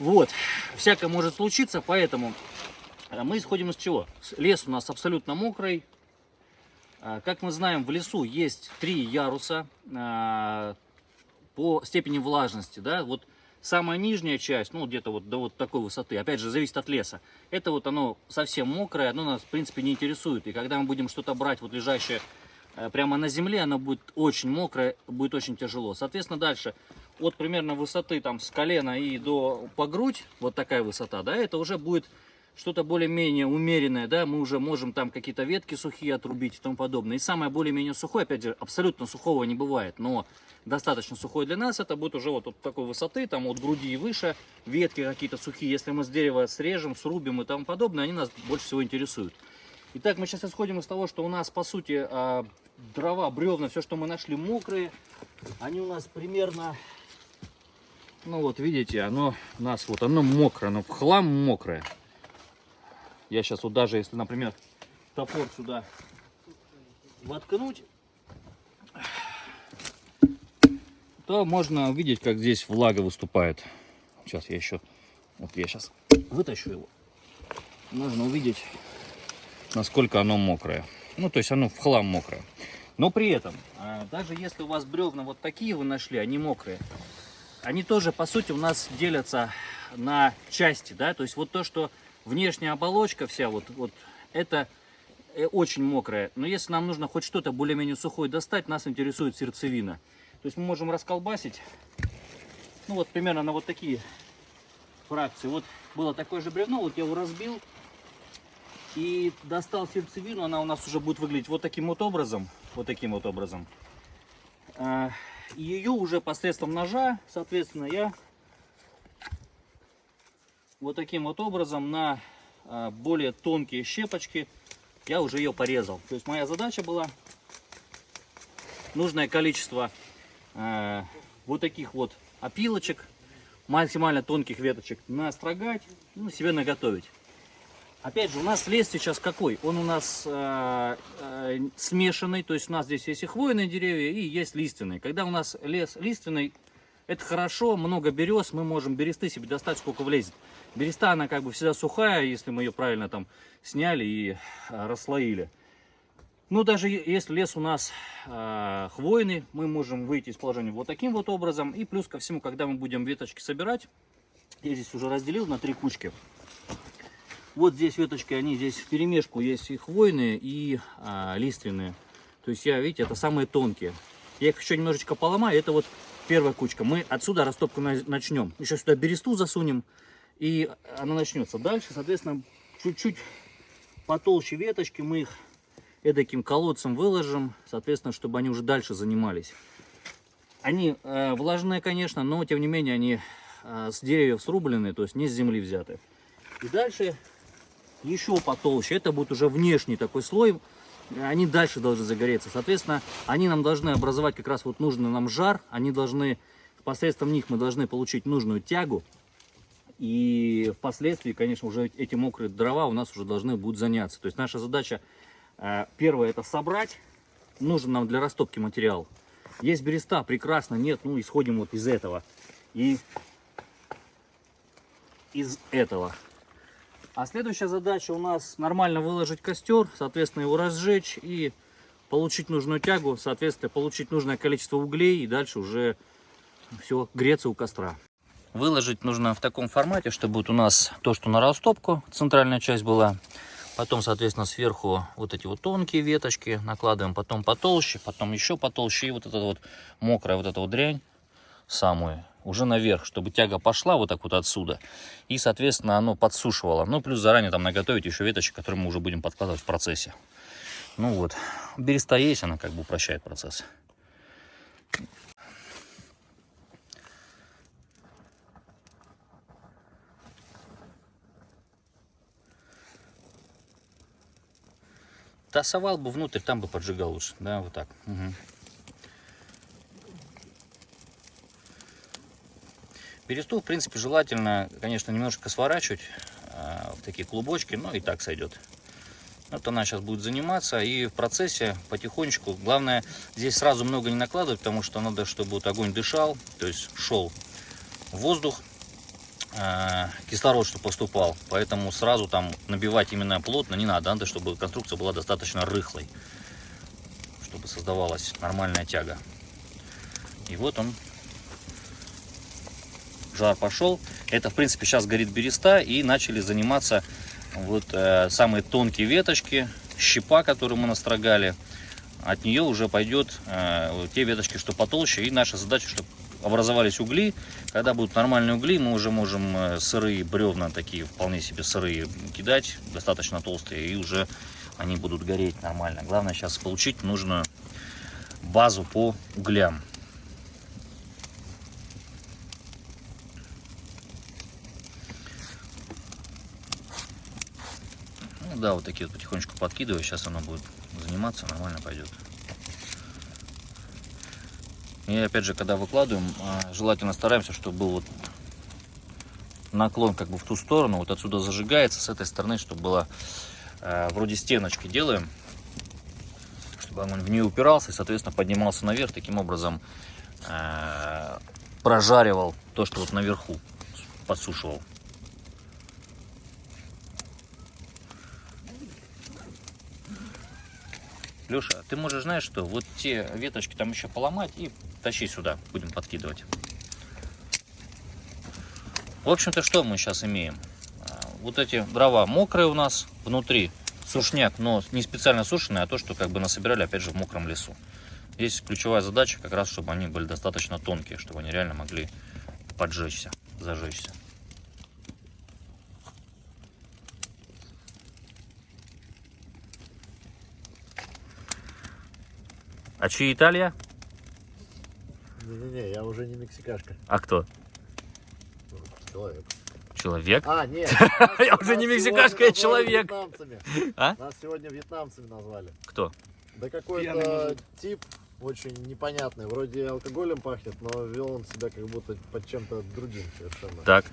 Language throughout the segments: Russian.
Вот, всякое может случиться, поэтому мы исходим из чего? Лес у нас абсолютно мокрый. Как мы знаем, в лесу есть 3 яруса по степени влажности, да, вот самая нижняя часть, ну где-то вот до вот такой высоты, опять же зависит от леса, это вот оно совсем мокрое, оно нас в принципе не интересует, и когда мы будем что-то брать вот лежащее прямо на земле, оно будет очень мокрое, будет очень тяжело. Соответственно, дальше от примерно высоты там с колена и до по грудь, вот такая высота, да, это уже будет что-то более-менее умеренное, да, мы уже можем там какие-то ветки сухие отрубить и тому подобное. И самое более-менее сухое, опять же, абсолютно сухого не бывает, но достаточно сухой для нас, это будет уже вот от такой высоты, там от груди и выше, ветки какие-то сухие, если мы с дерева срежем, срубим и тому подобное, они нас больше всего интересуют. Итак, мы сейчас исходим из того, что у нас, по сути, дрова, бревна, все, что мы нашли, мокрые, они у нас примерно, ну вот видите, оно у нас вот, оно мокрое, оно в хлам мокрое. Я сейчас вот даже, если, например, топор сюда воткнуть, то можно увидеть, как здесь влага выступает. Сейчас я еще, вот я сейчас вытащу его. Можно увидеть, насколько оно мокрое. Ну, то есть оно в хлам мокрое. Но при этом, даже если у вас бревна вот такие вы нашли, они мокрые, они тоже, по сути, у нас делятся на части, да, то есть вот то, что внешняя оболочка вся, вот это очень мокрая. Но если нам нужно хоть что-то более-менее сухое достать, нас интересует сердцевина. То есть мы можем расколбасить, ну вот примерно на вот такие фракции. Вот было такое же бревно, вот я его разбил и достал сердцевину. Она у нас уже будет выглядеть вот таким вот образом. Вот таким вот образом. И ее уже посредством ножа, соответственно, я вот таким вот образом на более тонкие щепочки я уже ее порезал. То есть моя задача была нужное количество вот таких вот опилочек, максимально тонких веточек настрогать, ну, себе наготовить. Опять же, у нас лес сейчас какой? Он у нас смешанный, то есть у нас здесь есть и хвойные деревья, и есть лиственные. Когда у нас лес лиственный, это хорошо, много берез, мы можем бересты себе достать, сколько влезет. Береста, она как бы всегда сухая, если мы ее правильно там сняли и расслоили. Ну, даже если лес у нас хвойный, мы можем выйти из положения вот таким вот образом. И плюс ко всему, когда мы будем веточки собирать, я здесь уже разделил на 3 кучки. Вот здесь веточки, они здесь в перемешку, есть и хвойные, и лиственные. То есть я, видите, это самые тонкие. Я их еще немножечко поломаю, это вот первая кучка. Мы отсюда растопку начнем. Еще сюда бересту засунем, и она начнется. Дальше, соответственно, чуть-чуть потолще веточки мы их эдаким колодцем выложим, соответственно, чтобы они уже дальше занимались. Они влажные, конечно, но тем не менее они с деревьев срубленные, то есть не с земли взяты. И дальше еще потолще, это будет уже внешний такой слой, они дальше должны загореться. Соответственно, они нам должны образовать как раз вот нужный нам жар, они должны, посредством них мы должны получить нужную тягу. И впоследствии, конечно, уже эти мокрые дрова у нас уже должны будут заняться. То есть наша задача, первое, это собрать нужен нам для растопки материал. Есть береста, прекрасно, нет, ну исходим вот из этого. И из этого. А следующая задача у нас нормально выложить костер, соответственно, его разжечь и получить нужную тягу, соответственно, получить нужное количество углей и дальше уже все греться у костра. Выложить нужно в таком формате, чтобы вот у нас то, что на растопку, центральная часть была. Потом, соответственно, сверху вот эти вот тонкие веточки накладываем, потом потолще, потом еще потолще. И вот эта вот мокрая вот эта вот дрянь самую уже наверх, чтобы тяга пошла вот так вот отсюда. И, соответственно, оно подсушивало. Ну, плюс заранее там наготовить еще веточки, которые мы уже будем подкладывать в процессе. Ну вот, береста есть, она как бы упрощает процесс. Тасовал бы внутрь, там бы поджигал лучше. Да, вот так. Угу. Бересту, в принципе, желательно, конечно, немножко сворачивать в такие клубочки, но и так сойдет. Вот она сейчас будет заниматься, и в процессе потихонечку, главное, здесь сразу много не накладывать, потому что надо, чтобы вот огонь дышал, то есть шел воздух, кислород, что поступал. Поэтому сразу там набивать именно плотно не надо. Надо, чтобы конструкция была достаточно рыхлой, чтобы создавалась нормальная тяга. И вот он, жар пошел. Это, в принципе, сейчас горит береста, и начали заниматься вот самые тонкие веточки, щепа, которую мы настрогали. От нее уже пойдет те веточки, что потолще. И наша задача, чтобы образовались угли. Когда будут нормальные угли, мы уже можем сырые бревна, такие вполне себе сырые, кидать, достаточно толстые, и уже они будут гореть нормально. Главное сейчас получить нужную базу по углям. Ну да, вот такие вот потихонечку подкидываю. Сейчас оно будет заниматься, нормально пойдет. И опять же, когда выкладываем, желательно стараемся, чтобы был вот наклон как бы в ту сторону. Вот отсюда зажигается, с этой стороны, чтобы было вроде стеночки делаем, чтобы огонь в нее упирался и, соответственно, поднимался наверх. Таким образом прожаривал то, что вот наверху подсушивал. Леша, ты можешь, знаешь что, вот те веточки там еще поломать и тащи сюда, будем подкидывать. В общем-то, что мы сейчас имеем? Вот эти дрова мокрые у нас, внутри сушняк, но не специально сушеные, а то, что как бы насобирали, опять же, в мокром лесу. Здесь ключевая задача как раз, чтобы они были достаточно тонкие, чтобы они реально могли поджечься, зажечься. А чьи Италия? Не-не-не, я уже не мексикашка. А кто? Человек. Человек? А, нет. Я уже не мексикашка, я человек. А? Нас сегодня вьетнамцами назвали. Кто? Да какой-то тип очень непонятный. Вроде алкоголем пахнет, но вел он себя как будто под чем-то другим совершенно. Так.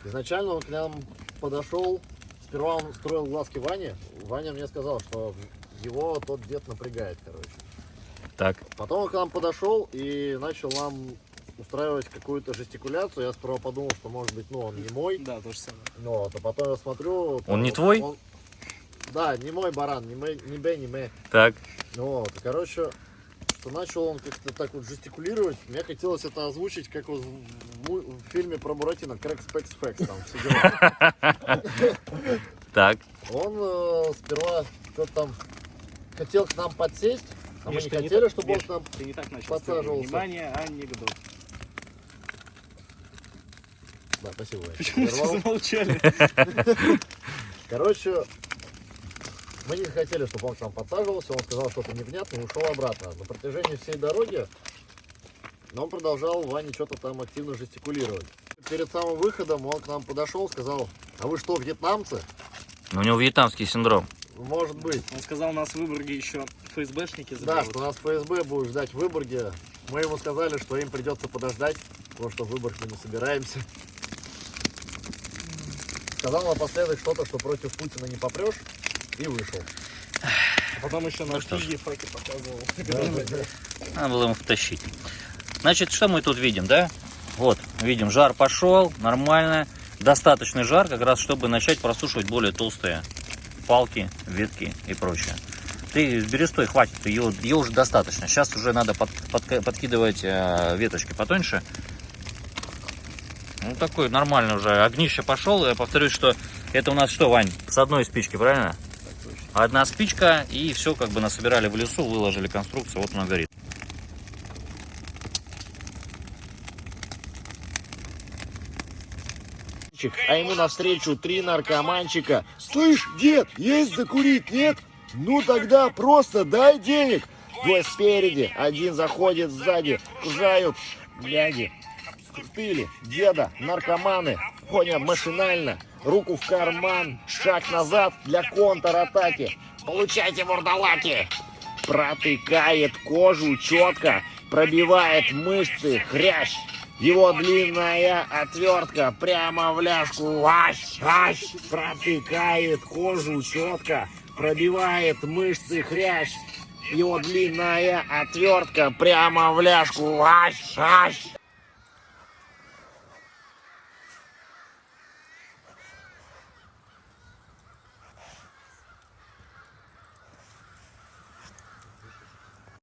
Изначально он к нам подошел. Сперва он строил глазки Ване. Ваня мне сказал, что его тот дед напрягает, короче. Так. Потом он к нам подошел и начал нам устраивать какую-то жестикуляцию. Я сперва подумал, что может быть, ну, он не мой. Да, то же самое. Вот, а потом я смотрю... Он не твой? Да, не мой баран, не Б, не Мэ. Так. Вот, и, короче, что начал он как-то так вот жестикулировать. Мне хотелось это озвучить, как вот в фильме про Буратино, Крэкс Пэкс Фэкс, там все дела. Так. Он сперва что-то там хотел к нам подсесть, а мы не Миш, хотели, чтобы он к нам Ты не так начал. подсаживался. Внимание, анекдот. Да, спасибо. Ваня. Почему все Прервал. замолчали? Короче, мы не хотели, чтобы он к нам подсаживался. Он сказал что-то невнятное и ушел обратно. На протяжении всей дороги он продолжал Ване что-то там активно жестикулировать. Перед самым выходом он к нам подошел, сказал: а вы что, вьетнамцы? У него вьетнамский синдром. Может быть. Он сказал, нас в Выборге еще ФСБшники Да, заберут. что нас ФСБ будет ждать в Выборге. Мы ему сказали, что им придется подождать, потому что в Выборг мы не собираемся. Сказал напоследок что-то, что против Путина не попрешь, и вышел. А потом еще на что ж. фиги факи показывал. Надо было ему втащить. Значит, что мы тут видим, да? Вот, видим, жар пошел, нормально. Достаточный жар, как раз, чтобы начать просушивать более толстые палки, ветки и прочее. Ты с берестой хватит, ее уже достаточно. Сейчас уже надо подкидывать веточки потоньше. Ну, такой нормальный уже огнище пошел. Я повторюсь, что это у нас что, Вань, с одной спички, правильно? Одна спичка, и все как бы насобирали в лесу, выложили конструкцию, вот она горит. А ему навстречу 3 наркоманчика. Слышь, дед, есть закурить, нет? Ну тогда просто дай денег. Двое спереди, один заходит сзади, окружают, бляди. Скрутили деда, наркоманы. Понял, машинально, руку в карман, шаг назад для контратаки. Получайте, мордалаки! Протыкает кожу четко, пробивает мышцы, хрящ. Его длинная отвертка прямо в ляжку, ащ, протыкает кожу четко, пробивает мышцы, хрящ. Его длинная отвертка прямо в ляжку, ащ.